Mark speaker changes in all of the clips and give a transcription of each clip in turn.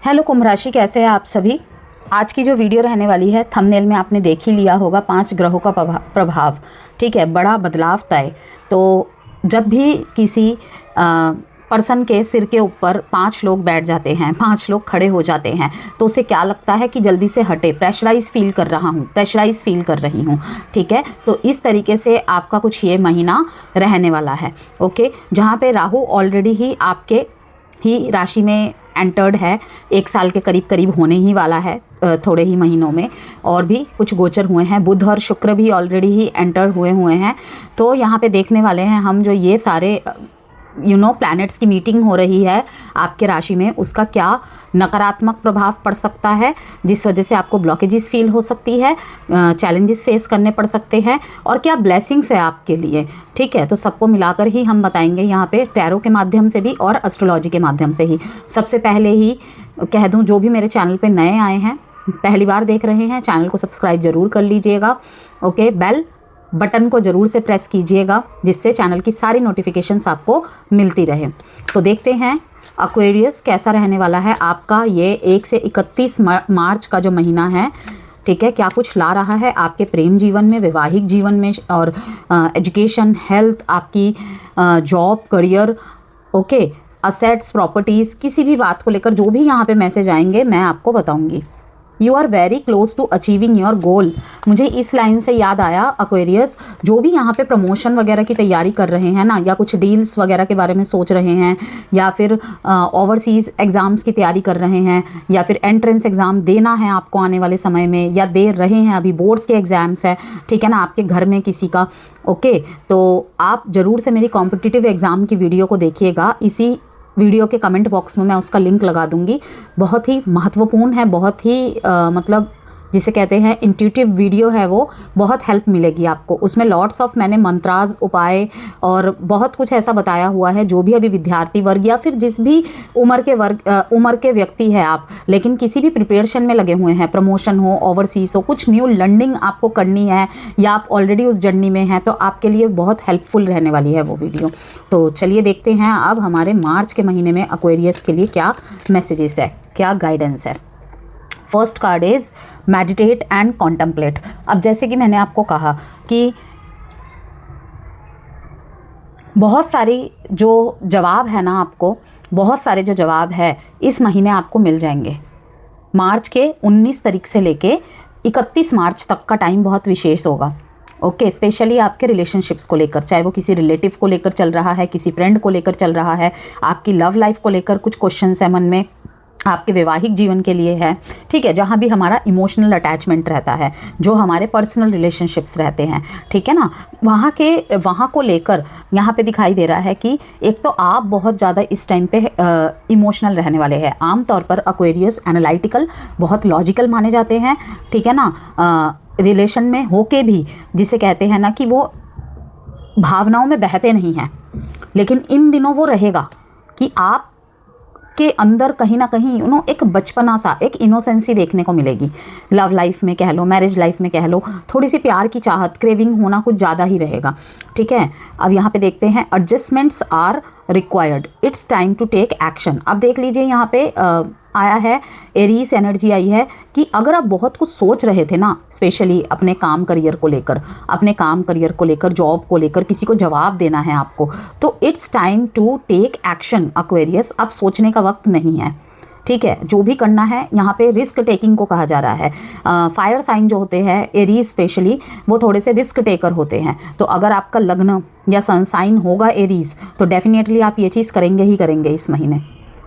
Speaker 1: Hello कुंभ राशि, कैसे हैं आप सभी। आज की जो वीडियो रहने वाली है, थंबनेल में आपने देख ही लिया होगा 5 ग्रहों का प्रभाव। ठीक है, बड़ा बदलाव तय। तो जब भी किसी पर्सन के सिर के ऊपर 5 लोग बैठ जाते हैं, 5 लोग खड़े हो जाते हैं, तो उसे क्या लगता है कि जल्दी से हटे, प्रेशराइज फील कर रहा हूँ, प्रेशराइज फील कर रही हूँ। ठीक है, तो इस तरीके से आपका कुछ ये महीना रहने वाला है। ओके, जहाँ पे राहु ऑलरेडी ही आपके ही राशि में एंटर्ड है, 1 साल के करीब करीब होने ही वाला है, थोड़े ही महीनों में। और भी कुछ गोचर हुए हैं, बुध और शुक्र भी ऑलरेडी ही एंटर हुए हैं। तो यहाँ पे देखने वाले हैं हम जो ये सारे प्लैनेट्स की मीटिंग हो रही है आपके राशि में, उसका क्या नकारात्मक प्रभाव पड़ सकता है, जिस वजह से आपको ब्लॉकेजेस फील हो सकती है, चैलेंजेस फेस करने पड़ सकते हैं, और क्या ब्लेसिंग्स है आपके लिए। ठीक है, तो सबको मिलाकर ही हम बताएंगे यहाँ पे, टैरो के माध्यम से भी और एस्ट्रोलॉजी के माध्यम से ही। सबसे पहले ही कह दूँ, जो भी मेरे चैनल पर नए आए हैं, पहली बार देख रहे हैं, चैनल को सब्सक्राइब ज़रूर कर लीजिएगा। ओके, बेल बटन को ज़रूर से प्रेस कीजिएगा, जिससे चैनल की सारी नोटिफिकेशंस आपको मिलती रहे। तो देखते हैं एक्वेरियस कैसा रहने वाला है आपका ये 1 से 31 मार्च का जो महीना है। ठीक है, क्या कुछ ला रहा है आपके प्रेम जीवन में, वैवाहिक जीवन में, और एजुकेशन, हेल्थ, आपकी job, career, okay, assets, properties, किसी भी बात को लेकर जो भी यहाँ पे मैसेज आएंगे मैं आपको बताऊँगी। You are very close to achieving your goal. मुझे इस लाइन से याद आया, एक्वेरियस जो भी यहाँ पे प्रमोशन वगैरह की तैयारी कर रहे हैं ना, या कुछ डील्स वगैरह के बारे में सोच रहे हैं, या फिर ओवरसीज़ एग्ज़ाम्स की तैयारी कर रहे हैं, या फिर एंट्रेंस एग्ज़ाम देना है आपको आने वाले समय में, या दे रहे हैं, अभी बोर्ड्स के एग्ज़ाम्स है, ठीक है ना, आपके घर में किसी का। ओके, तो आप ज़रूर से मेरी कॉम्पिटिटिव एग्ज़ाम की वीडियो को देखिएगा। इसी वीडियो के कमेंट बॉक्स में मैं उसका लिंक लगा दूंगी। बहुत ही महत्वपूर्ण है, बहुत ही मतलब जिसे कहते हैं इंट्यूटिव वीडियो है वो, बहुत हेल्प मिलेगी आपको उसमें। लॉट्स ऑफ मैंने मंत्राज, उपाय और बहुत कुछ ऐसा बताया हुआ है, जो भी अभी विद्यार्थी वर्ग या फिर जिस भी उम्र के व्यक्ति है आप, लेकिन किसी भी प्रिपरेशन में लगे हुए हैं, प्रमोशन हो, ओवरसीज हो, कुछ न्यू लर्निंग आपको करनी है, या आप ऑलरेडी उस जर्नी में हैं, तो आपके लिए बहुत हेल्पफुल रहने वाली है वो वीडियो। तो चलिए देखते हैं अब हमारे मार्च के महीने में एक्वेरियस के लिए क्या मैसेजेस है, क्या गाइडेंस है। First card is meditate and contemplate. अब जैसे कि मैंने आपको कहा कि बहुत सारी जो जवाब है ना, आपको बहुत सारे जो जवाब है इस महीने आपको मिल जाएंगे। मार्च के 19 तारीख से लेके 31 मार्च तक का टाइम बहुत विशेष होगा। ओके, स्पेशली आपके रिलेशनशिप्स को लेकर, चाहे वो किसी रिलेटिव को लेकर चल रहा है, किसी फ्रेंड को लेकर चल रहा है, आपकी लव लाइफ को लेकर कुछ क्वेश्चंस है मन में, आपके वैवाहिक जीवन के लिए है। ठीक है, जहाँ भी हमारा इमोशनल अटैचमेंट रहता है, जो हमारे पर्सनल रिलेशनशिप्स रहते हैं, ठीक है ना, वहाँ को लेकर यहाँ पे दिखाई दे रहा है कि एक तो आप बहुत ज़्यादा इस टाइम पे इमोशनल रहने वाले हैं। आमतौर पर एक्वेरियस एनालिटिकल, बहुत लॉजिकल माने जाते हैं, ठीक है ना, रिलेशन में होके भी जिसे कहते हैं ना कि वो भावनाओं में बहते नहीं हैं, लेकिन इन दिनों वो रहेगा कि आप के अंदर कहीं ना कहीं एक बचपना सा, एक इनोसेंसी देखने को मिलेगी। लव लाइफ में कह लो, मैरिज लाइफ में कह लो, थोड़ी सी प्यार की चाहत, क्रेविंग होना कुछ ज़्यादा ही रहेगा। ठीक है, अब यहाँ पे देखते हैं, adjustments are required, it's time to take action. अब देख लीजिए यहाँ पे आया है, एरीज एनर्जी आई है कि अगर आप बहुत कुछ सोच रहे थे ना, स्पेशली अपने काम करियर को लेकर, जॉब को लेकर, किसी को जवाब देना है आपको, तो it's time to take action Aquarius. अब सोचने का वक्त नहीं है। ठीक है, जो भी करना है यहाँ पे रिस्क टेकिंग को कहा जा रहा है। फायर साइन जो होते हैं, एरीज स्पेशली, वो थोड़े से रिस्क टेकर होते हैं। तो अगर आपका लग्न या सन साइन होगा एरीज, तो डेफिनेटली आप ये चीज़ करेंगे ही करेंगे इस महीने।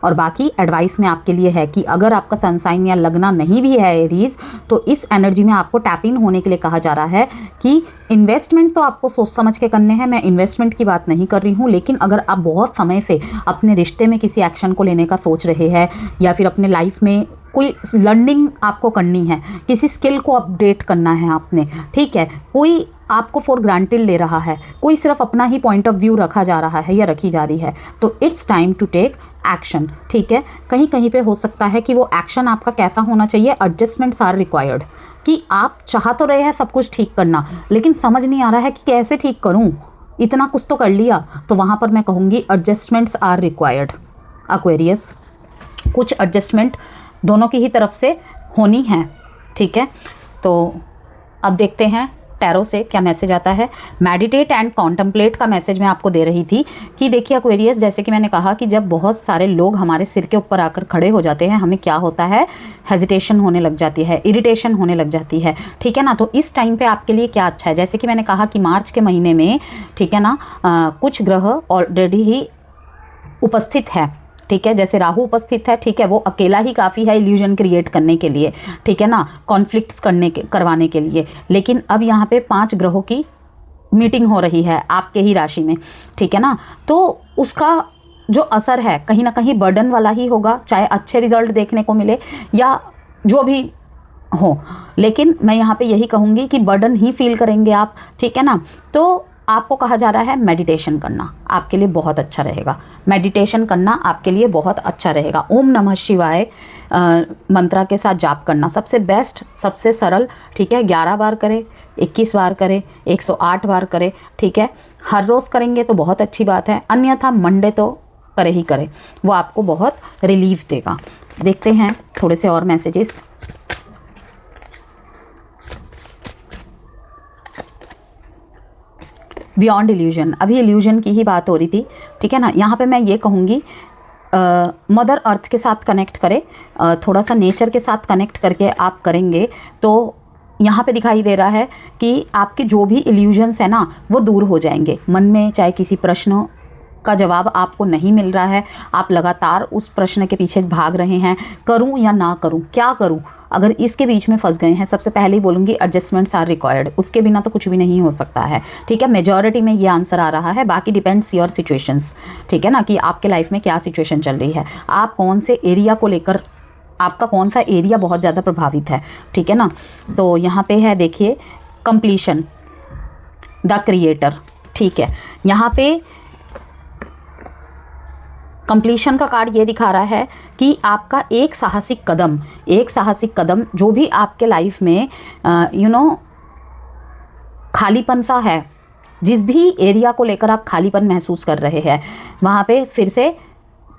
Speaker 1: और बाकी एडवाइस में आपके लिए है कि अगर आपका सनसाइन या लगना नहीं भी है एरीज, तो इस एनर्जी में आपको टैप इन होने के लिए कहा जा रहा है कि इन्वेस्टमेंट तो आपको सोच समझ के करने हैं। मैं इन्वेस्टमेंट की बात नहीं कर रही हूँ, लेकिन अगर आप बहुत समय से अपने रिश्ते में किसी एक्शन को लेने का सोच रहे हैं, या फिर अपने लाइफ में कोई लर्निंग आपको करनी है, किसी स्किल को अपडेट करना है आपने, ठीक है, कोई आपको फॉर ग्रांटेड ले रहा है, कोई सिर्फ अपना ही पॉइंट ऑफ व्यू रखा जा रहा है या रखी जा रही है, तो it's time to take action. ठीक है, कहीं कहीं पे हो सकता है कि वो एक्शन आपका कैसा होना चाहिए, एडजस्टमेंट्स आर रिक्वायर्ड, कि आप चाह तो रहे हैं सब कुछ ठीक करना, लेकिन समझ नहीं आ रहा है कि कैसे ठीक करूं, इतना कुछ तो कर लिया, तो वहाँ पर मैं कहूँगी एडजस्टमेंट्स आर रिक्वायर्ड। एक्वेरियस, कुछ एडजस्टमेंट दोनों की ही तरफ से होनी है, ठीक है। तो अब देखते हैं टैरो से क्या मैसेज आता है। मेडिटेट एंड कॉन्टम्पलेट का मैसेज मैं आपको दे रही थी कि देखिए एक्वेरियस, जैसे कि मैंने कहा कि जब बहुत सारे लोग हमारे सिर के ऊपर आकर खड़े हो जाते हैं, हमें क्या होता है, हेजिटेशन होने लग जाती है, इरिटेशन होने लग जाती है, ठीक है ना। तो इस टाइम पे आपके लिए क्या अच्छा है, जैसे कि मैंने कहा कि मार्च के महीने में, ठीक है ना, कुछ ग्रह ऑलरेडी ही उपस्थित है, ठीक है। जैसे राहु उपस्थित है, ठीक है, वो अकेला ही काफ़ी है इल्यूजन क्रिएट करने के लिए, ठीक है ना, कॉन्फ्लिक्ट्स करवाने के लिए। लेकिन अब यहाँ पे 5 ग्रहों की मीटिंग हो रही है आपके ही राशि में, ठीक है ना। तो उसका जो असर है कहीं ना कहीं बर्डन वाला ही होगा, चाहे अच्छे रिजल्ट देखने को मिले या जो भी हो, लेकिन मैं यहाँ पे यही कहूँगी कि बर्डन ही फील करेंगे आप, ठीक है ना। तो आपको कहा जा रहा है मेडिटेशन करना आपके लिए बहुत अच्छा रहेगा, मेडिटेशन करना आपके लिए बहुत अच्छा रहेगा। ओम नमः शिवाय मंत्रा के साथ जाप करना सबसे बेस्ट, सबसे सरल, ठीक है। 11 बार करें, 21 बार करें, 108 बार करें, ठीक है। हर रोज़ करेंगे तो बहुत अच्छी बात है, अन्यथा मंडे तो करे ही करे, वो आपको बहुत रिलीफ देगा। देखते हैं थोड़े से और मैसेजेस। बियॉन्ड इल्यूजन, अभी इल्यूजन की ही बात हो रही थी, ठीक है ना। यहाँ पे मैं ये कहूँगी मदर अर्थ के साथ कनेक्ट करें, थोड़ा सा नेचर के साथ कनेक्ट करके आप करेंगे तो यहाँ पे दिखाई दे रहा है कि आपके जो भी इल्यूजन्स है ना वो दूर हो जाएंगे। मन में चाहे किसी प्रश्न का जवाब आपको नहीं मिल रहा है, आप लगातार उस प्रश्न के पीछे भाग रहे हैं, करूं या ना करूं, क्या करूं, अगर इसके बीच में फंस गए हैं, सबसे पहले ही बोलूँगी एडजस्टमेंट्स आर रिक्वायर्ड, उसके बिना तो कुछ भी नहीं हो सकता है, ठीक है। मेजॉरिटी में ये आंसर आ रहा है, बाकी डिपेंड्स योर सिचुएशंस, ठीक है ना, कि आपके लाइफ में क्या सिचुएशन चल रही है, आप कौन से एरिया को लेकर, आपका कौन सा एरिया बहुत ज़्यादा प्रभावित है, ठीक है ना। तो यहाँ पे है देखिए कंप्लीशन, द क्रिएटर, ठीक है। यहाँ पे कंप्लीशन का कार्ड ये दिखा रहा है कि आपका एक साहसिक कदम जो भी आपके लाइफ में खालीपन सा है, जिस भी एरिया को लेकर आप खालीपन महसूस कर रहे हैं, वहाँ पे फिर से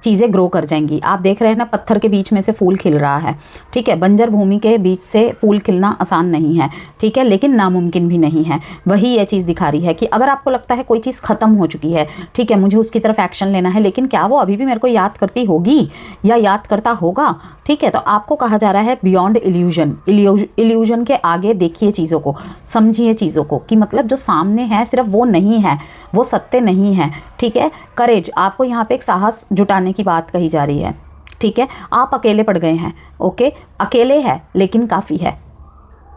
Speaker 1: चीज़ें ग्रो कर जाएंगी। आप देख रहे हैं ना, पत्थर के बीच में से फूल खिल रहा है, ठीक है। बंजर भूमि के बीच से फूल खिलना आसान नहीं है, ठीक है, लेकिन नामुमकिन भी नहीं है। वही ये चीज़ दिखा रही है कि अगर आपको लगता है कोई चीज़ ख़त्म हो चुकी है, ठीक है, मुझे उसकी तरफ एक्शन लेना है, लेकिन क्या वो अभी भी मेरे को याद करती होगी या याद करता होगा, ठीक है। तो आपको कहा जा रहा है बियॉन्ड इल्यूजन के आगे देखिए चीज़ों को, समझिए चीज़ों को, कि मतलब जो सामने है सिर्फ वो नहीं है, वो सत्य नहीं है, ठीक है। करेज, आपको यहाँ पे एक साहस जुटाने की बात कही जा रही है, ठीक है। आप अकेले पड़ गए हैं, ओके, अकेले है लेकिन काफ़ी है।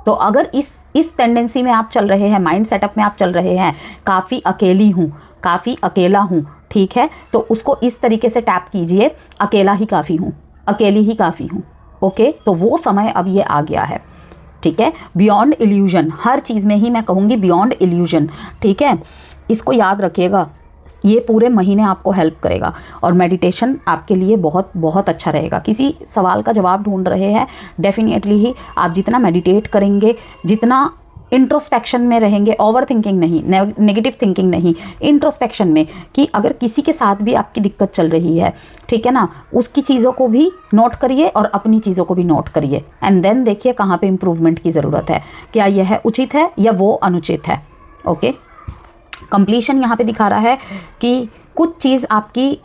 Speaker 1: तो अगर इस टेंडेंसी में आप चल रहे हैं, माइंड सेटअप में आप चल रहे हैं, काफ़ी अकेली हूँ, काफ़ी अकेला हूँ, ठीक है, तो उसको इस तरीके से टैप कीजिए, अकेला ही काफ़ी हूँ, अकेली ही काफ़ी हूँ, ओके। तो वो समय अब ये आ गया है, ठीक है। बियॉन्ड इल्यूजन, हर चीज़ में ही मैं कहूँगी बियॉन्ड इल्यूजन, ठीक है। इसको याद रखिएगा, ये पूरे महीने आपको हेल्प करेगा और मेडिटेशन आपके लिए बहुत बहुत अच्छा रहेगा। किसी सवाल का जवाब ढूंढ रहे हैं, डेफिनेटली ही आप जितना मेडिटेट करेंगे, जितना इंट्रोस्पेक्शन में रहेंगे, ओवर थिंकिंग नहीं, नेगेटिव थिंकिंग नहीं, इंट्रोस्पेक्शन में, कि अगर किसी के साथ भी आपकी दिक्कत चल रही है, ठीक है ना, उसकी चीज़ों को भी नोट करिए और अपनी चीज़ों को भी नोट करिए, एंड देन देखिए कहाँ पे इम्प्रूवमेंट की ज़रूरत है, क्या यह उचित है या वो अनुचित है, ओके। कंप्लीशन यहाँ पे दिखा रहा है कि कुछ चीज़ आपकी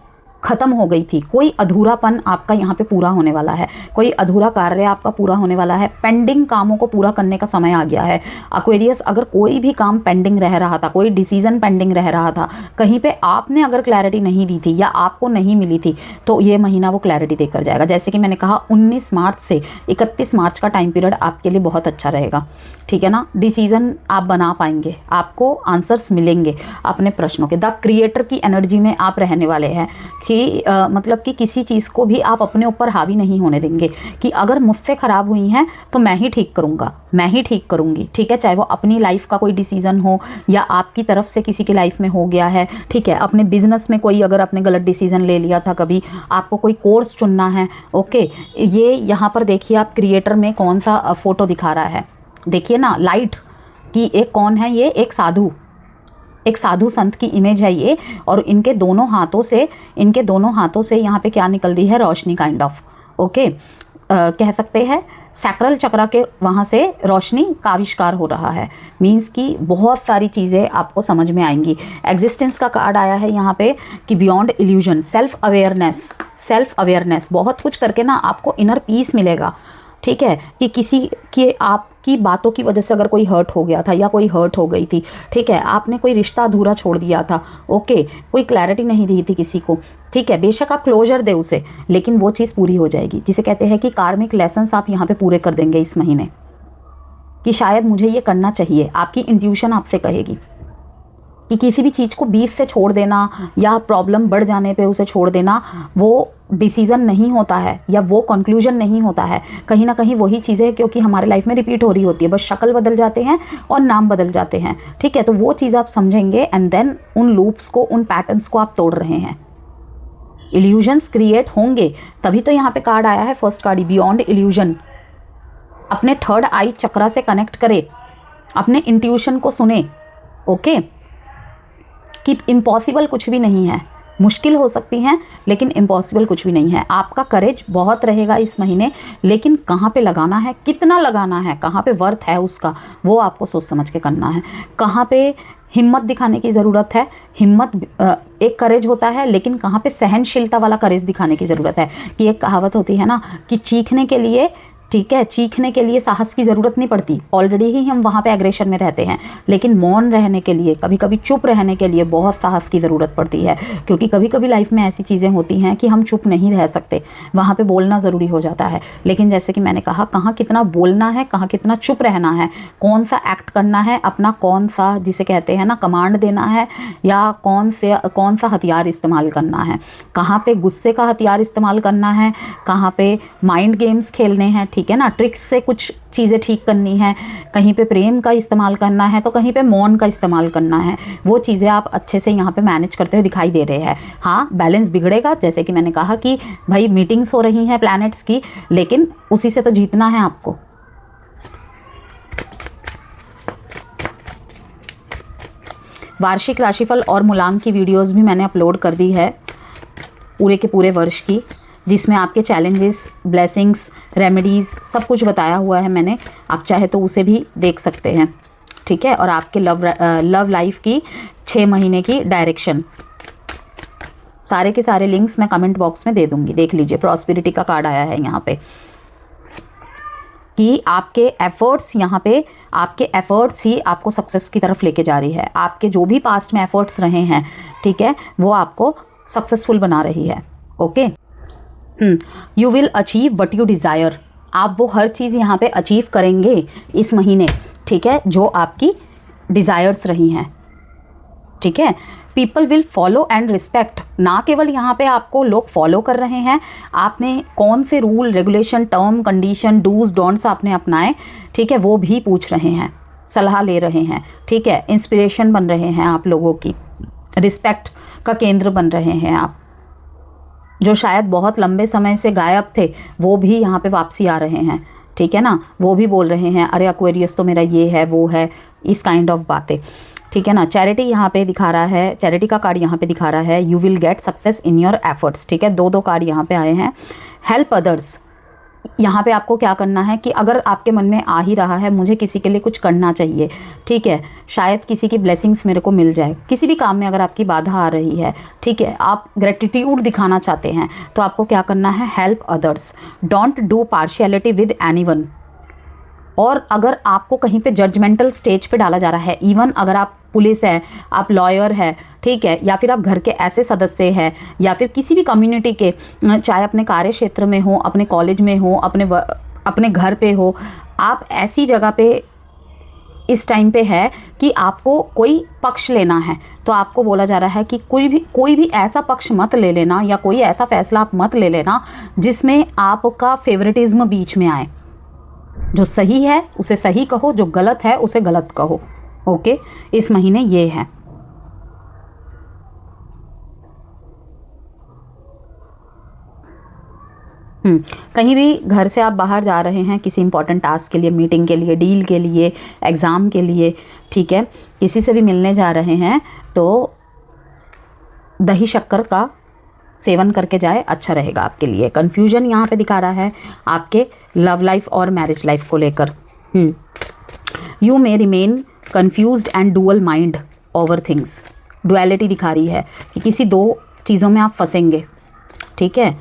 Speaker 1: ख़त्म हो गई थी, कोई अधूरापन आपका यहाँ पे पूरा होने वाला है, कोई अधूरा कार्य आपका पूरा होने वाला है, पेंडिंग कामों को पूरा करने का समय आ गया है। एक्वेरियस, अगर कोई भी काम पेंडिंग रह रहा था, कोई डिसीजन पेंडिंग रह रहा था, कहीं पे आपने अगर क्लैरिटी नहीं दी थी या आपको नहीं मिली थी, तो ये महीना वो क्लैरिटी देकर जाएगा। जैसे कि मैंने कहा 19 मार्च से 31 मार्च का टाइम पीरियड आपके लिए बहुत अच्छा रहेगा, ठीक है ना। डिसीजन आप बना पाएंगे, आपको आंसर्स मिलेंगे अपने प्रश्नों के। द क्रिएटर की एनर्जी में आप रहने वाले हैं कि मतलब कि किसी चीज़ को भी आप अपने ऊपर हावी नहीं होने देंगे कि अगर मुझसे ख़राब हुई हैं तो मैं ही ठीक करूँगा, मैं ही ठीक करूँगी, ठीक है। चाहे वो अपनी लाइफ का कोई डिसीज़न हो या आपकी तरफ से किसी की लाइफ में हो गया है, ठीक है। अपने बिजनेस में कोई अगर आपने गलत डिसीज़न ले लिया था, कभी आपको कोई कोर्स चुनना है, ओके। ये यहाँ पर देखिए आप क्रिएटर में कौन सा फ़ोटो दिखा रहा है, देखिए ना, लाइट की एक कौन है, ये एक साधु संत की इमेज है ये, और इनके दोनों हाथों से यहाँ पे क्या निकल रही है, रोशनी काइंड ऑफ, ओके। कह सकते हैं सैक्रल चक्र के वहाँ से रोशनी का आविष्कार हो रहा है। मीन्स कि बहुत सारी चीज़ें आपको समझ में आएंगी। एग्जिस्टेंस का कार्ड आया है यहाँ पे कि बियॉन्ड इल्यूजन, सेल्फ अवेयरनेस बहुत कुछ करके ना आपको इनर पीस मिलेगा। ठीक है, कि किसी की आपकी बातों की वजह से अगर कोई हर्ट हो गया था या कोई हर्ट हो गई थी, ठीक है, आपने कोई रिश्ता अधूरा छोड़ दिया था, ओके, कोई क्लैरिटी नहीं दी थी किसी को, ठीक है, बेशक आप क्लोजर दे उसे, लेकिन वो चीज़ पूरी हो जाएगी। जिसे कहते हैं कि कार्मिक लेसन्स आप यहाँ पे पूरे कर देंगे इस महीने, कि शायद मुझे ये करना चाहिए। आपकी इंट्यूशन आपसे कहेगी कि किसी भी चीज़ को बीच से छोड़ देना या प्रॉब्लम बढ़ जाने पे उसे छोड़ देना वो डिसीज़न नहीं होता है या वो कंक्लूजन नहीं होता है। कहीं ना कहीं वही चीज़ें क्योंकि हमारे लाइफ में रिपीट हो रही होती है, बस शक्ल बदल जाते हैं और नाम बदल जाते हैं। ठीक है, तो वो चीज़ आप समझेंगे एंड देन उन लूप्स को, उन पैटर्न्स को आप तोड़ रहे हैं। इल्यूजन्स क्रिएट होंगे तभी तो यहाँ पे कार्ड आया है, फर्स्ट कार्ड ही, बियॉन्ड इल्यूजन। अपने थर्ड आई चक्रा से कनेक्ट करे, अपने इंट्यूशन को सुने, ओके, कि इम्पॉसिबल कुछ भी नहीं है। मुश्किल हो सकती हैं लेकिन इम्पॉसिबल कुछ भी नहीं है। आपका करेज बहुत रहेगा इस महीने, लेकिन कहाँ पे लगाना है, कितना लगाना है, कहाँ पे वर्थ है उसका, वो आपको सोच समझ के करना है। कहाँ पे हिम्मत दिखाने की ज़रूरत है, हिम्मत एक करेज होता है, लेकिन कहाँ पे सहनशीलता वाला करेज दिखाने की ज़रूरत है। कि एक कहावत होती है ना कि चीखने के लिए, ठीक है, चीखने के लिए साहस की ज़रूरत नहीं पड़ती, ऑलरेडी ही हम वहाँ पे एग्रेशन में रहते हैं, लेकिन मौन रहने के लिए, कभी कभी चुप रहने के लिए बहुत साहस की ज़रूरत पड़ती है। क्योंकि कभी कभी लाइफ में ऐसी चीज़ें होती हैं कि हम चुप नहीं रह सकते, वहाँ पे बोलना ज़रूरी हो जाता है। लेकिन जैसे कि मैंने कहा, कहाँ कितना बोलना है, कहाँ कितना चुप रहना है, कौन सा एक्ट करना है अपना, कौन सा जिसे कहते हैं ना कमांड देना है, या कौन सा हथियार इस्तेमाल करना है, कहाँ पे गुस्से का हथियार इस्तेमाल करना है, कहाँ पे माइंड गेम्स खेलने हैं, ठीक है ना, ट्रिक्स से कुछ चीज़ें ठीक करनी है, कहीं पे प्रेम का इस्तेमाल करना है तो कहीं पे मौन का इस्तेमाल करना है। वो चीज़ें आप अच्छे से यहाँ पे मैनेज करते हुए दिखाई दे रहे हैं। हाँ, बैलेंस बिगड़ेगा, जैसे कि मैंने कहा कि भाई मीटिंग्स हो रही हैं प्लैनेट्स की, लेकिन उसी से तो जीतना है आपको। वार्षिक राशिफल और मूलांक की वीडियोस भी मैंने अपलोड कर दी है पूरे के पूरे वर्ष की, जिसमें आपके चैलेंजेस, ब्लेसिंग्स, रेमेडीज़ सब कुछ बताया हुआ है मैंने। आप चाहे तो उसे भी देख सकते हैं, ठीक है। और आपके लव लाइफ की 6 महीने की डायरेक्शन, सारे के सारे लिंक्स मैं कमेंट बॉक्स में दे दूंगी, देख लीजिए। प्रॉस्पेरिटी का कार्ड आया है यहाँ पे कि आपके एफर्ट्स, यहाँ पे आपके एफर्ट्स ही आपको सक्सेस की तरफ लेके जा रही है। आपके जो भी पास्ट में एफर्ट्स रहे हैं, ठीक है, वो आपको सक्सेसफुल बना रही है, okay. You will achieve what you desire. आप वो हर चीज़ यहाँ पे अचीव करेंगे इस महीने, ठीक है, जो आपकी डिज़ायर्स रही हैं, ठीक है। People will follow and respect. ना केवल यहाँ पे आपको लोग फॉलो कर रहे हैं, आपने कौन से rule, regulation, term, condition, dos, don'ts आपने अपनाए, ठीक है, वो भी पूछ रहे हैं, सलाह ले रहे हैं, ठीक है। इंस्पिरेशन बन रहे हैं आप लोगों की, रिस्पेक्ट का केंद्र बन रहे हैं आप। जो शायद बहुत लंबे समय से गायब थे, वो भी यहाँ पे वापसी आ रहे हैं, ठीक है ना। वो भी बोल रहे हैं, अरे एक्वेरियस तो मेरा ये है, वो है, इस काइंड ऑफ बातें, ठीक है ना। चैरिटी यहाँ पे दिखा रहा है, चैरिटी का कार्ड यहाँ पे दिखा रहा है, you will get success in your efforts, ठीक है। 2 कार्ड यहाँ पे आए हैं। हेल्प अदर्स, यहाँ पे आपको क्या करना है कि अगर आपके मन में आ ही रहा है मुझे किसी के लिए कुछ करना चाहिए, ठीक है, शायद किसी की ब्लेसिंग्स मेरे को मिल जाए, किसी भी काम में अगर आपकी बाधा आ रही है, ठीक है, आप ग्रेटिट्यूड दिखाना चाहते हैं, तो आपको क्या करना है, help others, don't do partiality with anyone. और अगर आपको कहीं पे जजमेंटल स्टेज पे डाला जा रहा है, इवन अगर आप पुलिस है, आप लॉयर है, ठीक है, या फिर आप घर के ऐसे सदस्य हैं, या फिर किसी भी कम्युनिटी के, चाहे अपने कार्य क्षेत्र में हो, अपने कॉलेज में हो, अपने घर पे हो, आप ऐसी जगह पे इस टाइम पे है कि आपको कोई पक्ष लेना है, तो आपको बोला जा रहा है कि कोई भी ऐसा पक्ष मत ले लेना, या कोई ऐसा फैसला आप मत ले लेना जिसमें आपका फेवरेटिज्म बीच में आए। जो सही है उसे सही कहो, जो गलत है उसे गलत कहो, ओके। इस महीने ये है। कहीं भी घर से आप बाहर जा रहे हैं किसी इंपॉर्टेंट टास्क के लिए, मीटिंग के लिए, डील के लिए, एग्ज़ाम के लिए, ठीक है, किसी से भी मिलने जा रहे हैं, तो दही शक्कर का सेवन करके जाए, अच्छा रहेगा आपके लिए। कन्फ्यूजन यहाँ पे दिखा रहा है आपके लव लाइफ और मैरिज लाइफ को लेकर। You may remain confused and dual mind over things. Duality दिखा रही है कि किसी दो चीज़ों में आप फंसेंगे, ठीक है।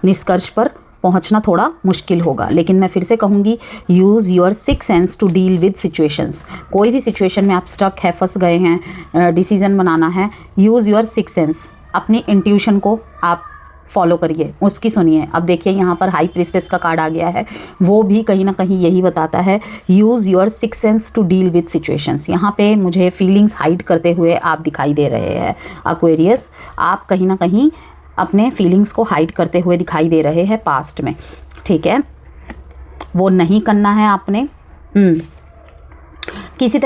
Speaker 1: निष्कर्ष पर पहुंचना थोड़ा मुश्किल होगा, लेकिन मैं फिर से कहूँगी, use your six sense to deal with situations. कोई भी सिचुएशन में आप स्टक है, फंस गए हैं, डिसीजन बनाना है, यूज़ योर सिक्स सेंस। अपनी इंट्यूशन को आप फॉलो करिए, उसकी सुनिए। अब देखिए यहाँ पर हाई प्रीस्टेस का कार्ड आ गया है, वो भी कहीं ना कहीं यही बताता है, use your six sense to deal with situations. यहाँ पे मुझे फीलिंग्स हाइड करते हुए आप दिखाई दे रहे हैं एक्वेरियस। आप कहीं ना कहीं अपने फीलिंग्स को हाइड करते हुए दिखाई दे रहे हैं पास्ट में, ठीक है। वो नहीं करना है आपने। किसी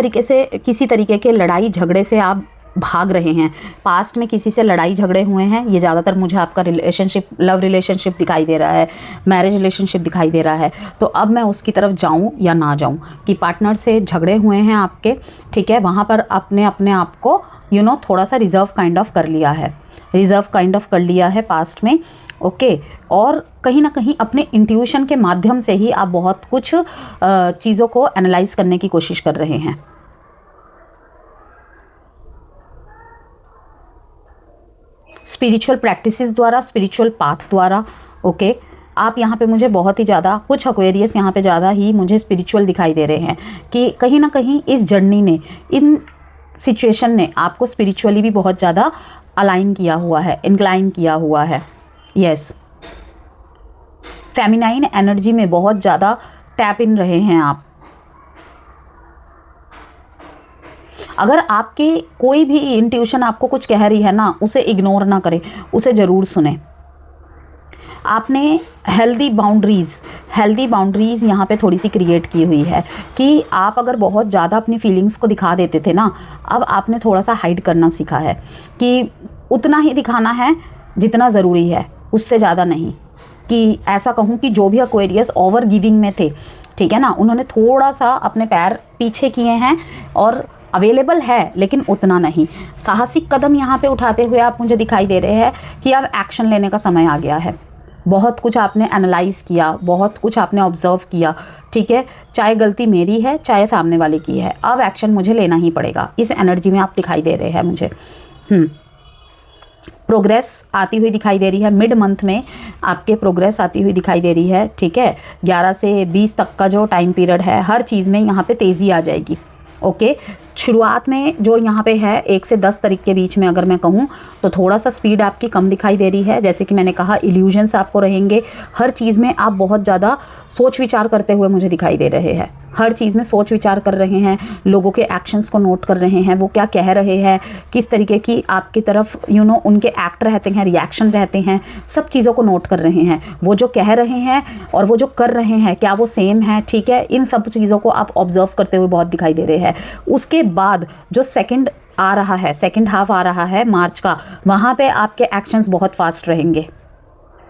Speaker 1: तरीके के लड़ाई झगड़े से आप भाग रहे हैं। पास्ट में किसी से लड़ाई झगड़े हुए हैं, ये ज़्यादातर मुझे आपका रिलेशनशिप, लव रिलेशनशिप दिखाई दे रहा है, मैरिज रिलेशनशिप दिखाई दे रहा है। तो अब मैं उसकी तरफ जाऊं या ना जाऊं, कि पार्टनर से झगड़े हुए हैं आपके, ठीक है। वहाँ पर अपने आप को थोड़ा सा रिजर्व काइंड ऑफ कर लिया है पास्ट में, ओके। और कहीं ना कहीं अपने इंट्यूशन के माध्यम से ही आप बहुत कुछ चीज़ों को एनालाइज करने की कोशिश कर रहे हैं। स्पिरिचुअल प्रैक्टिसेस द्वारा, स्पिरिचुअल पाथ द्वारा, ओके। आप यहाँ पे मुझे बहुत ही ज़्यादा, कुछ एक्वेरियस यहाँ पे ज़्यादा ही मुझे स्पिरिचुअल दिखाई दे रहे हैं, कि कहीं ना कहीं इस जर्नी ने, इन सिचुएशन ने आपको स्पिरिचुअली भी बहुत ज़्यादा अलाइन किया हुआ है, इंक्लाइन किया हुआ है। यस, फेमिनाइन एनर्जी में बहुत ज़्यादा टैप इन रहे हैं आप। अगर आपकी कोई भी इंट्यूशन आपको कुछ कह रही है ना, उसे इग्नोर ना करें, उसे ज़रूर सुने। आपने हेल्दी बाउंड्रीज़ यहाँ पे थोड़ी सी क्रिएट की हुई है, कि आप अगर बहुत ज़्यादा अपनी फीलिंग्स को दिखा देते थे ना, अब आपने थोड़ा सा हाइड करना सीखा है, कि उतना ही दिखाना है जितना ज़रूरी है, उससे ज़्यादा नहीं। कि ऐसा कहूँ कि जो भी एक्वेरियस ओवर गिविंग में थे, ठीक है ना, उन्होंने थोड़ा सा अपने पैर पीछे किए हैं, और अवेलेबल है लेकिन उतना नहीं। साहसिक कदम यहाँ पे उठाते हुए आप मुझे दिखाई दे रहे हैं कि अब एक्शन लेने का समय आ गया है। बहुत कुछ आपने एनालाइज़ किया, बहुत कुछ आपने ऑब्जर्व किया, ठीक है। चाहे गलती मेरी है, चाहे सामने वाले की है, अब एक्शन मुझे लेना ही पड़ेगा। इस एनर्जी में आप दिखाई दे रहे हैं मुझे। प्रोग्रेस आती हुई दिखाई दे रही है, मिड मंथ में आपके प्रोग्रेस आती हुई दिखाई दे रही है, ठीक है। 11 से 20 तक का जो टाइम पीरियड है, हर चीज़ में यहाँ पे तेज़ी आ जाएगी, ओके। शुरुआत में जो यहाँ पे है 1 से 10 तारीख के बीच में अगर मैं कहूँ तो थोड़ा सा स्पीड आपकी कम दिखाई दे रही है। जैसे कि मैंने कहा, इल्यूजन्स आपको रहेंगे, हर चीज़ में आप बहुत ज़्यादा सोच विचार करते हुए मुझे दिखाई दे रहे हैं। हर चीज़ में सोच विचार कर रहे हैं, लोगों के एक्शंस को नोट कर रहे हैं, वो क्या कह रहे हैं, किस तरीके की आपकी तरफ उनके एक्ट रहते हैं, रिएक्शन रहते हैं, सब चीज़ों को नोट कर रहे हैं। वो जो कह रहे हैं और वो जो कर रहे हैं, क्या वो सेम है, ठीक है। इन सब चीज़ों को आप ऑब्जर्व करते हुए बहुत दिखाई दे रहे हैं। उसके बाद जो सेकंड हाफ आ रहा है मार्च का, वहाँ पे आपके एक्शंस बहुत फास्ट रहेंगे,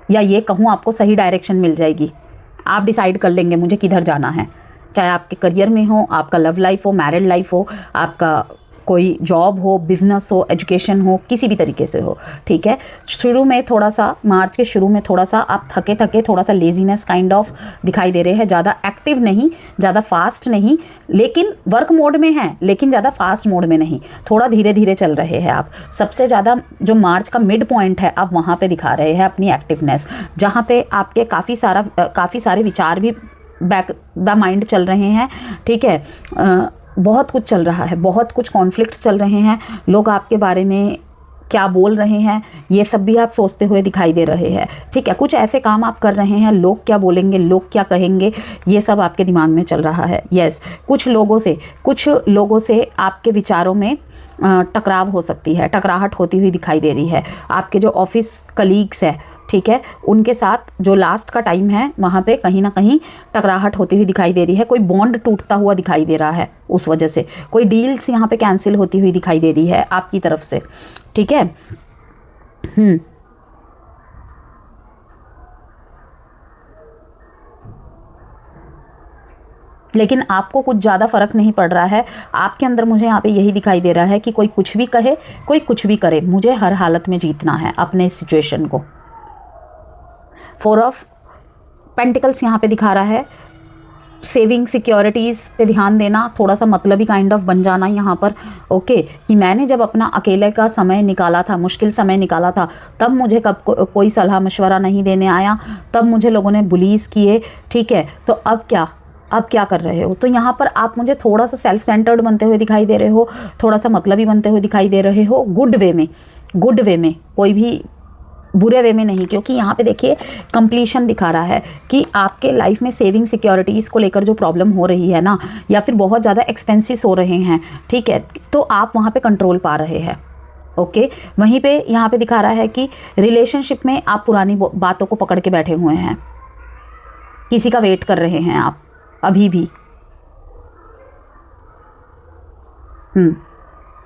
Speaker 1: या ये कहूँ आपको सही डायरेक्शन मिल जाएगी। आप डिसाइड कर लेंगे मुझे किधर जाना है, चाहे आपके करियर में हो, आपका लव लाइफ हो, मैरिड लाइफ हो, आपका कोई जॉब हो, बिजनेस हो, एजुकेशन हो, किसी भी तरीके से हो, ठीक है। शुरू में थोड़ा सा, मार्च के शुरू में थोड़ा सा आप थके थोड़ा सा लेजीनेस काइंड ऑफ दिखाई दे रहे हैं। ज़्यादा एक्टिव नहीं, ज़्यादा फास्ट नहीं, लेकिन वर्क मोड में हैं, लेकिन ज़्यादा फास्ट मोड में नहीं, थोड़ा धीरे धीरे चल रहे हैं आप। सबसे ज़्यादा जो मार्च का मिड पॉइंट है, आप वहाँ पर दिखा रहे हैं अपनी एक्टिवनेस, जहाँ पर आपके काफ़ी सारे विचार भी बैक द माइंड चल रहे हैं, ठीक है। बहुत कुछ चल रहा है, बहुत कुछ कॉन्फ्लिक्ट्स चल रहे हैं, लोग आपके बारे में क्या बोल रहे हैं, ये सब भी आप सोचते हुए दिखाई दे रहे हैं, ठीक है। कुछ ऐसे काम आप कर रहे हैं, लोग क्या बोलेंगे, लोग क्या कहेंगे, ये सब आपके दिमाग में चल रहा है। यस, कुछ लोगों से आपके विचारों में टकराव हो सकती है, टकराहट होती हुई दिखाई दे रही है। आपके जो ऑफिस कलीग्स है, ठीक है, उनके साथ जो लास्ट का टाइम है, वहाँ पे कहीं ना कहीं टकराहट होती हुई दिखाई दे रही है। कोई बॉन्ड टूटता हुआ दिखाई दे रहा है, उस वजह से कोई डील्स यहाँ पे कैंसिल होती हुई दिखाई दे रही है आपकी तरफ से, ठीक है। लेकिन आपको कुछ ज़्यादा फ़र्क नहीं पड़ रहा है। आपके अंदर मुझे यहाँ पे यही दिखाई दे रहा है कि कोई कुछ भी कहे, कोई कुछ भी करे, मुझे हर हालत में जीतना है अपने सिचुएशन को। 4 ऑफ पेंटिकल्स यहाँ पे दिखा रहा है। सेविंग सिक्योरिटीज़ पे ध्यान देना, थोड़ा सा मतलबी काइंड ऑफ बन जाना यहाँ पर। ओके, कि मैंने जब अपना अकेले का समय निकाला था, मुश्किल समय निकाला था, तब मुझे कब कोई सलाह मशवरा नहीं देने आया, तब मुझे लोगों ने बुलीज़ किए। ठीक है, तो अब क्या कर रहे हो? तो यहाँ पर आप मुझे थोड़ा सा सेल्फ सेंटर्ड बनते हुए दिखाई दे रहे हो, थोड़ा सा मतलबी बनते हुए दिखाई दे रहे हो, गुड वे में, कोई भी बुरे वे में नहीं। क्योंकि यहाँ पे देखिए कंप्लीशन दिखा रहा है कि आपके लाइफ में सेविंग सिक्योरिटीज़ को लेकर जो प्रॉब्लम हो रही है ना, या फिर बहुत ज़्यादा एक्सपेंसिस हो रहे हैं, ठीक है, तो आप वहाँ पे कंट्रोल पा रहे हैं। ओके, वहीं पे यहाँ पे दिखा रहा है कि रिलेशनशिप में आप पुरानी बातों को पकड़ के बैठे हुए हैं, किसी का वेट कर रहे हैं आप अभी भी।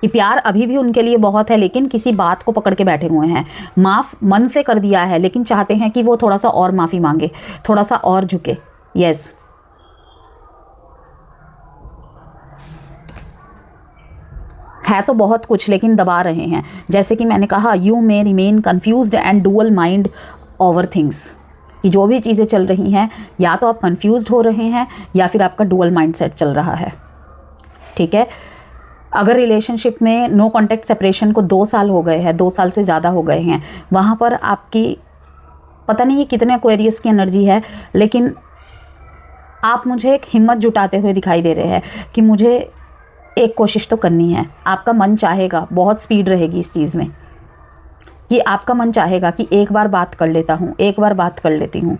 Speaker 1: कि प्यार अभी भी उनके लिए बहुत है, लेकिन किसी बात को पकड़ के बैठे हुए हैं। माफ़ मन से कर दिया है, लेकिन चाहते हैं कि वो थोड़ा सा और माफ़ी मांगे, थोड़ा सा और झुके। यस, है तो बहुत कुछ, लेकिन दबा रहे हैं। जैसे कि मैंने कहा, you may remain confused and dual mind over things, कि जो भी चीज़ें चल रही हैं, या तो आप कन्फ्यूज्ड हो रहे हैं या फिर आपका डुअल माइंडसेट चल रहा है। ठीक है, अगर रिलेशनशिप में नो कॉन्टैक्ट सेपरेशन को 2 साल हो गए हैं, 2 साल से ज़्यादा हो गए हैं, वहाँ पर आपकी पता नहीं कितने एक्वेरियस की एनर्जी है, लेकिन आप मुझे एक हिम्मत जुटाते हुए दिखाई दे रहे हैं कि मुझे एक कोशिश तो करनी है। आपका मन चाहेगा, बहुत स्पीड रहेगी इस चीज़ में, कि आपका मन चाहेगा कि एक बार बात कर लेता हूँ, एक बार बात कर लेती हूँ।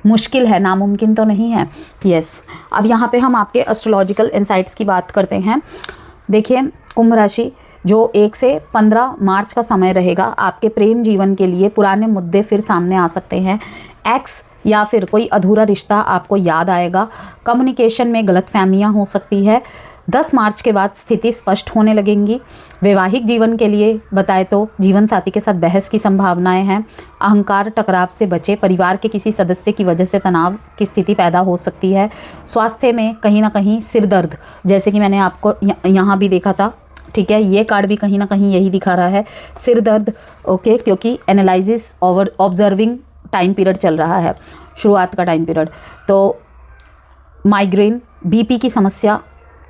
Speaker 1: मुश्किल है, नामुमकिन तो नहीं है। यस, अब यहाँ पे हम आपके एस्ट्रोलॉजिकल इंसाइट्स की बात करते हैं। देखिए, कुंभ राशि, जो 1 से 15 मार्च का समय रहेगा आपके प्रेम जीवन के लिए, पुराने मुद्दे फिर सामने आ सकते हैं। एक्स या फिर कोई अधूरा रिश्ता आपको याद आएगा। कम्युनिकेशन में गलतफहमियां हो सकती है। 10 मार्च के बाद स्थिति स्पष्ट होने लगेंगी। वैवाहिक जीवन के लिए बताए तो जीवन साथी के साथ बहस की संभावनाएं हैं। अहंकार टकराव से बचे। परिवार के किसी सदस्य की वजह से तनाव की स्थिति पैदा हो सकती है। स्वास्थ्य में कहीं ना कहीं सिर दर्द, जैसे कि मैंने आपको यहाँ भी देखा था, ठीक है, ये कार्ड भी कहीं ना कहीं यही दिखा रहा है, सिर दर्द। ओके, क्योंकि एनालिसिस और ऑब्जर्विंग टाइम पीरियड चल रहा है, शुरुआत का टाइम पीरियड। तो माइग्रेन, बीपी की समस्या,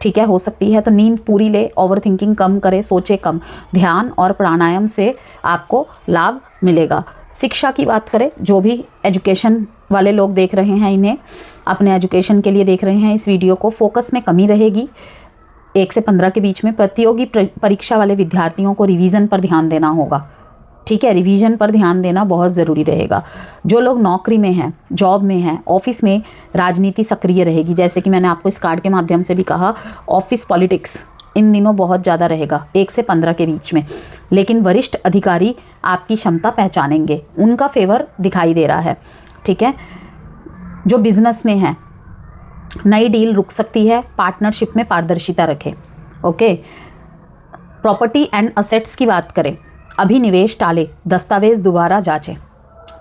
Speaker 1: ठीक है, हो सकती है। तो नींद पूरी ले, ओवर थिंकिंग कम करे, सोचे कम। ध्यान और प्राणायाम से आपको लाभ मिलेगा। शिक्षा की बात करें, जो भी एजुकेशन वाले लोग देख रहे हैं, इन्हें अपने एजुकेशन के लिए देख रहे हैं इस वीडियो को, फोकस में कमी रहेगी 1 से 15 के बीच में। प्रतियोगी परीक्षा वाले विद्यार्थियों को रिवीजन पर ध्यान देना होगा। ठीक है, रिवीजन पर ध्यान देना बहुत ज़रूरी रहेगा। जो लोग नौकरी में हैं, जॉब में हैं, ऑफिस में, राजनीति सक्रिय रहेगी। जैसे कि मैंने आपको इस कार्ड के माध्यम से भी कहा, ऑफिस पॉलिटिक्स इन दिनों बहुत ज़्यादा रहेगा 1 से 15 के बीच में। लेकिन वरिष्ठ अधिकारी आपकी क्षमता पहचानेंगे, उनका फेवर दिखाई दे रहा है। ठीक है, जो बिजनेस में है, नई डील रुक सकती है। पार्टनरशिप में पारदर्शिता रखें। ओके, प्रॉपर्टी एंड असेट्स की बात करें, अभी निवेश टाले, दस्तावेज दोबारा जांचें।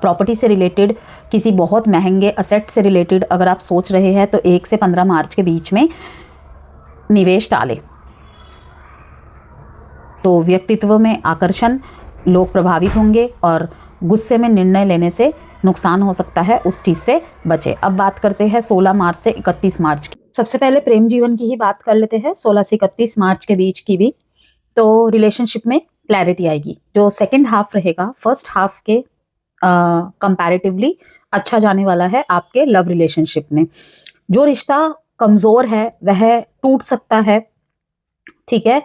Speaker 1: प्रॉपर्टी से रिलेटेड, किसी बहुत महंगे असेट से रिलेटेड अगर आप सोच रहे हैं तो 1 से 15 मार्च के बीच में निवेश टालें। तो व्यक्तित्व में आकर्षण, लोग प्रभावित होंगे और गुस्से में निर्णय लेने से नुकसान हो सकता है, उस चीज़ से बचे। अब बात करते हैं 16 मार्च से 31 मार्च की। सबसे पहले प्रेम जीवन की ही बात कर लेते हैं, 16 से 31 मार्च के बीच की भी। तो रिलेशनशिप में क्लैरिटी आएगी। जो सेकंड हाफ रहेगा फर्स्ट हाफ के कंपैरेटिवली अच्छा जाने वाला है आपके लव रिलेशनशिप में। जो रिश्ता कमज़ोर है वह टूट सकता है, ठीक है,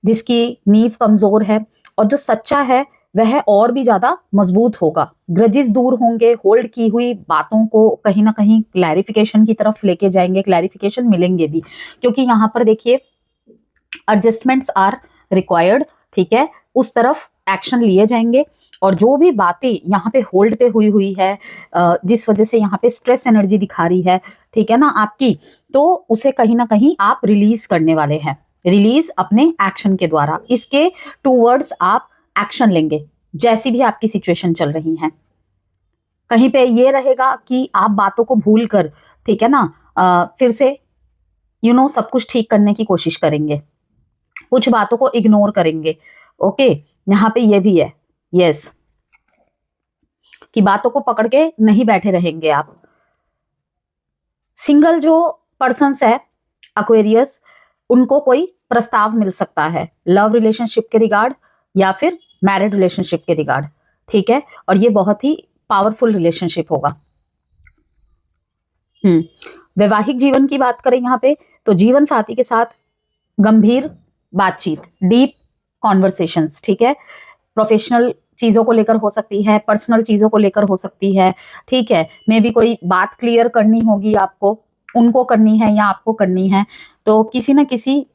Speaker 1: जिसकी नींव कमज़ोर है, और जो सच्चा है वह और भी ज़्यादा मजबूत होगा। ग्रजेस दूर होंगे, होल्ड की हुई बातों को कहीं ना कहीं क्लैरिफिकेशन की तरफ लेके जाएंगे, क्लैरिफिकेशन मिलेंगे भी, क्योंकि यहाँ पर देखिए एडजस्टमेंट्स आर रिक्वायर्ड। ठीक है, उस तरफ एक्शन लिए जाएंगे। और जो भी बातें यहाँ पे होल्ड पे हुई है, जिस वजह से यहाँ पे स्ट्रेस एनर्जी दिखा रही है, ठीक है ना आपकी, तो उसे कहीं ना कहीं आप रिलीज करने वाले हैं। रिलीज अपने एक्शन के द्वारा, इसके टूवर्ड्स आप एक्शन लेंगे, जैसी भी आपकी सिचुएशन चल रही है। कहीं पे ये रहेगा कि आप बातों को भूल कर ठीक है ना, फिर से सब कुछ ठीक करने की कोशिश करेंगे, कुछ बातों को इग्नोर करेंगे। ओके, यहाँ पे ये भी है, यस, कि बातों को पकड़ के नहीं बैठे रहेंगे आप। सिंगल जो पर्सन्स है एक्वेरियस, उनको कोई प्रस्ताव मिल सकता है लव रिलेशनशिप के रिगार्ड या फिर मैरिड रिलेशनशिप के रिगार्ड, ठीक है, और ये बहुत ही पावरफुल रिलेशनशिप होगा। वैवाहिक जीवन की बात करें यहाँ पे, तो जीवन साथी के साथ गंभीर बातचीत, डीप कॉन्वर्सेशंस, ठीक है, प्रोफेशनल चीजों को लेकर हो सकती है, पर्सनल चीजों को लेकर हो सकती है, ठीक है, मे भी कोई बात क्लियर करनी होगी आपको, उनको करनी है या आपको करनी है, तो किसी न किसी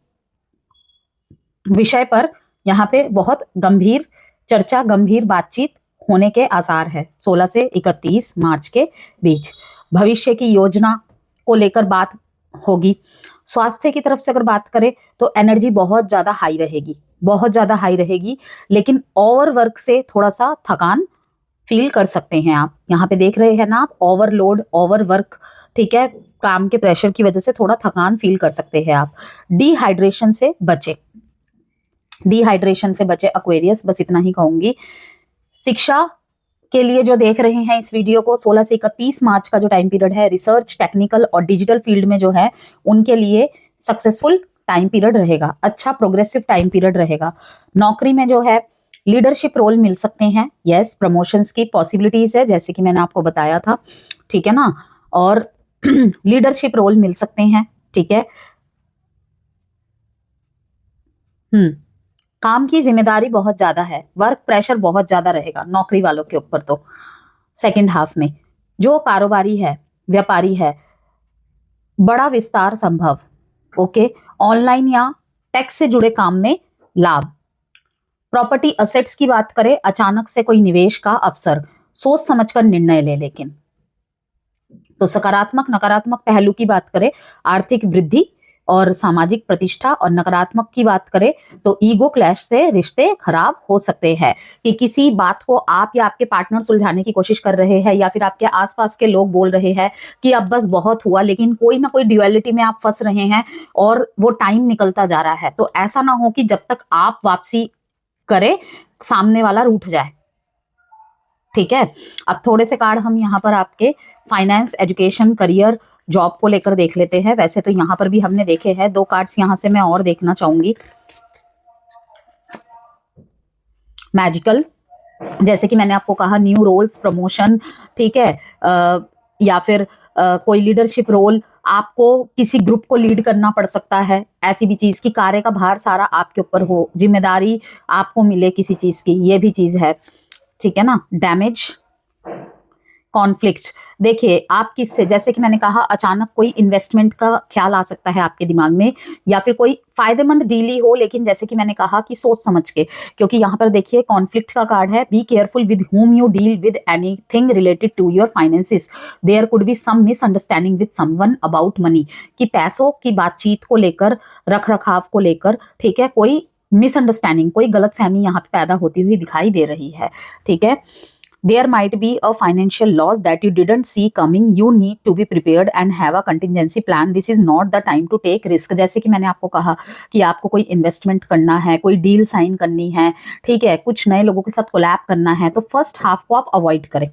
Speaker 1: विषय पर यहाँ पे बहुत गंभीर चर्चा, गंभीर बातचीत होने के आसार है 16 से 31 मार्च के बीच। भविष्य की योजना को लेकर बात होगी। स्वास्थ्य की तरफ से अगर बात करें तो एनर्जी बहुत ज्यादा हाई रहेगी, बहुत ज्यादा हाई रहेगी, लेकिन ओवरवर्क से थोड़ा सा थकान फील कर सकते हैं आप। यहाँ पे देख रहे हैं ना आप, ओवरलोड, ओवरवर्क, ठीक है, काम के प्रेशर की वजह से थोड़ा थकान फील कर सकते हैं आप। डिहाइड्रेशन से बचे, डिहाइड्रेशन से बचे एक्वेरियस, बस इतना ही कहूंगी। शिक्षा के लिए जो देख रहे हैं इस वीडियो को, 16 से 31 मार्च का जो टाइम पीरियड है, रिसर्च, टेक्निकल और डिजिटल फील्ड में जो है उनके लिए सक्सेसफुल टाइम पीरियड रहेगा, अच्छा प्रोग्रेसिव टाइम पीरियड रहेगा। नौकरी में जो है लीडरशिप रोल मिल सकते हैं, यस, प्रमोशंस की पॉसिबिलिटीज है जैसे कि मैंने आपको बताया था, ठीक है ना, और लीडरशिप रोल मिल सकते हैं, ठीक है। काम की जिम्मेदारी बहुत ज्यादा है, वर्क प्रेशर बहुत ज्यादा रहेगा नौकरी वालों के ऊपर। तो सेकंड हाफ में जो कारोबारी है, व्यापारी है, बड़ा विस्तार संभव, ओके, ऑनलाइन या टैक्स से जुड़े काम में लाभ। प्रॉपर्टी असेट्स की बात करें, अचानक से कोई निवेश का अवसर, सोच समझकर निर्णय ले। लेकिन तो सकारात्मक नकारात्मक पहलू की बात करें, आर्थिक वृद्धि और सामाजिक प्रतिष्ठा, और नकारात्मक की बात करें तो ईगो क्लैश से रिश्ते खराब हो सकते हैं, कि किसी बात को आप या आपके पार्टनर सुलझाने की कोशिश कर रहे हैं, या फिर आपके आसपास के लोग बोल रहे हैं कि अब बस बहुत हुआ, लेकिन कोई ना कोई ड्युअलिटी में आप फंस रहे हैं और वो टाइम निकलता जा रहा है। तो ऐसा ना हो कि जब तक आप वापसी करे सामने वाला रूठ जाए, ठीक है। अब थोड़े से कार्ड हम यहाँ पर आपके फाइनेंस, एजुकेशन, करियर, जॉब को लेकर देख लेते हैं। वैसे तो यहाँ पर भी हमने देखे हैं, 2 कार्ड्स यहाँ से मैं और देखना चाहूंगी। मैजिकल, जैसे कि मैंने आपको कहा, न्यू रोल्स, प्रमोशन, ठीक है, या फिर कोई लीडरशिप रोल, आपको किसी ग्रुप को लीड करना पड़ सकता है, ऐसी भी चीज की कार्य का भार सारा आपके ऊपर हो, जिम्मेदारी आपको मिले किसी चीज की, ये भी चीज है, ठीक है ना। डैमेज, कॉन्फ्लिक्ट, देखिए आप किससे, जैसे कि मैंने कहा, अचानक कोई इन्वेस्टमेंट का ख्याल आ सकता है आपके दिमाग में, या फिर कोई फायदेमंद डील ही हो, लेकिन जैसे कि मैंने कहा कि सोच समझ के, क्योंकि यहाँ पर देखिए कॉन्फ्लिक्ट का कार्ड है। Be careful with whom you deal with anything related to your finances, there could be some misunderstanding with someone about money, कि पैसों की बातचीत को लेकर, रख रखाव को लेकर, ठीक है, कोई मिसअंडरस्टैंडिंग, कोई गलतफहमी यहाँ पे पैदा होती हुई दिखाई दे रही है, ठीक है। There might be a financial loss that you didn't see coming. You need to be prepared and have a contingency plan. This is not the time to take risk. जैसे कि मैंने आपको कहा कि आपको कोई इन्वेस्टमेंट करना है, कोई डील साइन करनी है, ठीक है, कुछ नए लोगों के साथ कोलैब करना है, तो फर्स्ट हाफ को आप अवॉइड करें,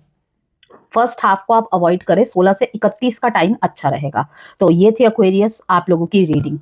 Speaker 1: फर्स्ट हाफ को आप अवॉइड करें। 16 से 31 का टाइम अच्छा रहेगा। तो ये थी एक्वेरियस आप लोगों की रीडिंग।